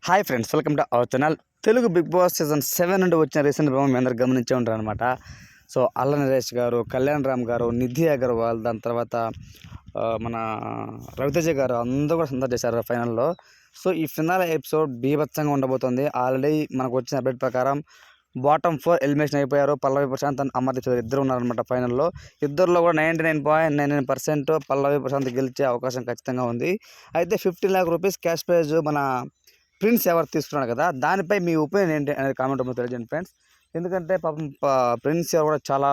Hi friends, welcome to our channel. Telugu Bigg Boss season 7 నుండి వచ్చిన recent promo మీ అందరు గమనించే ఉంటారు అనమాట. సో అల్ల నరేష్ గారు, కళ్యాణ్ రామ్ గారు, నిధి అగర్వాల్, దాని తర్వాత మన రవితేజ గారు అందరూ కూడా సందడి చేశారు ఫైనల్లో. సో ఈ ఫినాల్ ఎపిసోడ్ బీభత్సంగా ఉండబోతుంది. ఆల్రెడీ మనకు వచ్చిన అప్డేట్ ప్రకారం బాటమ్ 4 ఎలిమినేషన్ అయిపోయారు. పల్లవి ప్రశాంత్ అండ్ అమర్దీప్ ఇద్దరు ఉన్నారనమాట ఫైనల్లో. ఇద్దరులో కూడా 99.99% పల్లవి ప్రశాంత్ గెలిచే అవకాశం ఖచ్చితంగా ఉంది. అయితే 15 lakh రూపీస్ క్యాష్ ప్రైజ్ మన ప్రిన్స్ ఎవరు తీసుకున్నాడు కదా, దానిపై మీ ఒపీనియన్ ఏంటి అనేది కామెంట్ రూపంలో తెలియజేయండి ఫ్రెండ్స్. ఎందుకంటే పాపం ప్రిన్స్ ఎవరు కూడా చాలా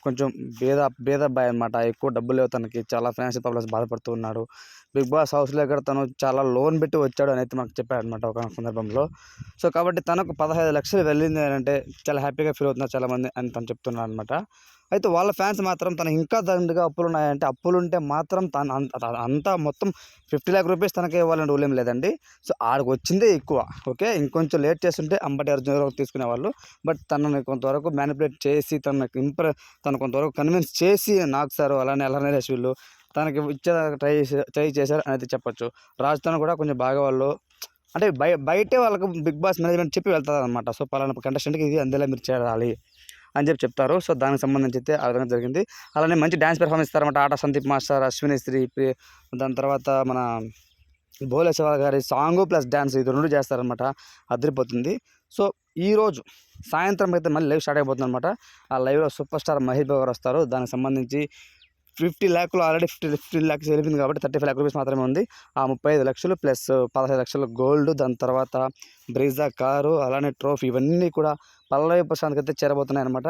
కొంచెం బేద అబ్బాయి అనమాట. ఎక్కువ డబ్బులు లేవు తనకి, చాలా ఫైనాన్షియల్ ప్రాబ్లమ్స్ బాధపడుతూ ఉన్నాడు. బిగ్ బాస్ హౌస్లో కూడా తను చాలా లోన్ పెట్టి వచ్చాడు అని అయితే మాకు చెప్పాడు అనమాట ఒక సందర్భంలో. సో కాబట్టి తనకు 15 లక్షలు వెళ్ళింది అని అంటే చాలా హ్యాపీగా ఫీల్ అవుతున్నారు చాలామంది అని తను చెప్తున్నాడు అనమాట. అయితే వాళ్ళ ఫ్యాన్స్ మాత్రం తనకు ఇంకా దండుగా అప్పులు ఉన్నాయంటే, అప్పులు ఉంటే మాత్రం తను అంతా మొత్తం 50 lakh రూపీస్ తనకే ఇవ్వాలని రూల్ ఏం లేదండి. సో ఆడికి వచ్చిందే ఎక్కువ. ఓకే, ఇంకొంచెం లేట్ చేస్తుంటే అంబటి అర్జున్ తీసుకునేవాళ్ళు. బట్ తనని కొంతవరకు మ్యానిపులేట్ చేసి తను కొంతవరకు కన్విన్స్ చేసి నాకు సార్ అలానే నరేష్ వీళ్ళు తనకి ఇచ్చే ట్రై చేశారు అనేది చెప్పొచ్చు. రాజుతో కూడా కొంచెం బాగా వాళ్ళు అంటే బయటే వాళ్ళకు బిగ్ బాస్ మేనేజ్మెంట్ చెప్పి వెళ్తారు అనమాట. సో పలానా కంటెస్టెంట్కి ఇది అందులో మీరు చేరాలి అని చెప్తారు. సో దానికి సంబంధించి అయితే ఆ విధంగా జరిగింది. అలానే మంచి డ్యాన్స్ పెర్ఫార్మెన్స్ ఇస్తారన్నమాట. ఆట సందీప్ మాస్టర్, అశ్విని శ్రీ, దాని తర్వాత మన భోలేశ్వర గారి సాంగు ప్లస్ డ్యాన్స్ ఇది రెండు చేస్తారనమాట. అదిరిపోతుంది. సో ఈరోజు సాయంత్రం అయితే మళ్ళీ లైవ్ స్టార్ట్ అయిపోతుంది అనమాట. ఆ లైవ్లో సూపర్ స్టార్ మహేష్ బాబు గారు వస్తారు. దానికి సంబంధించి 50 lakhs ఆల్రెడీ 15 lakhs వెళ్ళింది కాబట్టి 35 lakh రూపీస్ మాత్రమే ఉంది. ఆ 35 లక్షలు ప్లస్ 15 లక్షలు గోల్డ్, దాని తర్వాత బ్రీజా కారు, అలానే ట్రోఫీ ఇవన్నీ కూడా పల్లవి ప్రశాంత్కి అయితే చేరబోతున్నాయి అనమాట.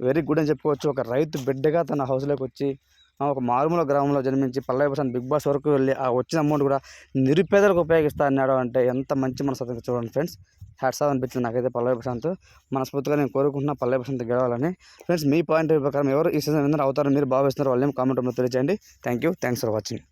వెరీ గుడ్ అని చెప్పుకోవచ్చు. ఒక రైతు బిడ్డగా తన హౌస్లోకి వచ్చి ఒక మారుమూల గ్రామంలో జన్మించి పల్లవి ప్రశాంత్ బిగ్ బాస్ వరకు వెళ్ళి ఆ వచ్చిన అమౌంట్ కూడా నిరుపేదలకు ఉపయోగిస్తా అన్నాడు అంటే ఎంత మంచి మనసు చూడండి ఫ్రెండ్స్. హ్యాట్స్ ఆఫ్ అనిపించింది నాకైతే పల్లవి ప్రశాంత్. మనస్ఫూర్తిగా నేను కోరుకుంటున్నా పల్లవి ప్రశాంత్ గెలవాలని. ఫ్రెండ్స్ మీ పాయింట్ ప్రకారం ఎవరు ఈ సీజన్ విన్నర్ అవుతారని మీరు భావిస్తున్నారు వాళ్ళని కామెంట్ రూపంలో తెలియజేయండి. Thanks for watching.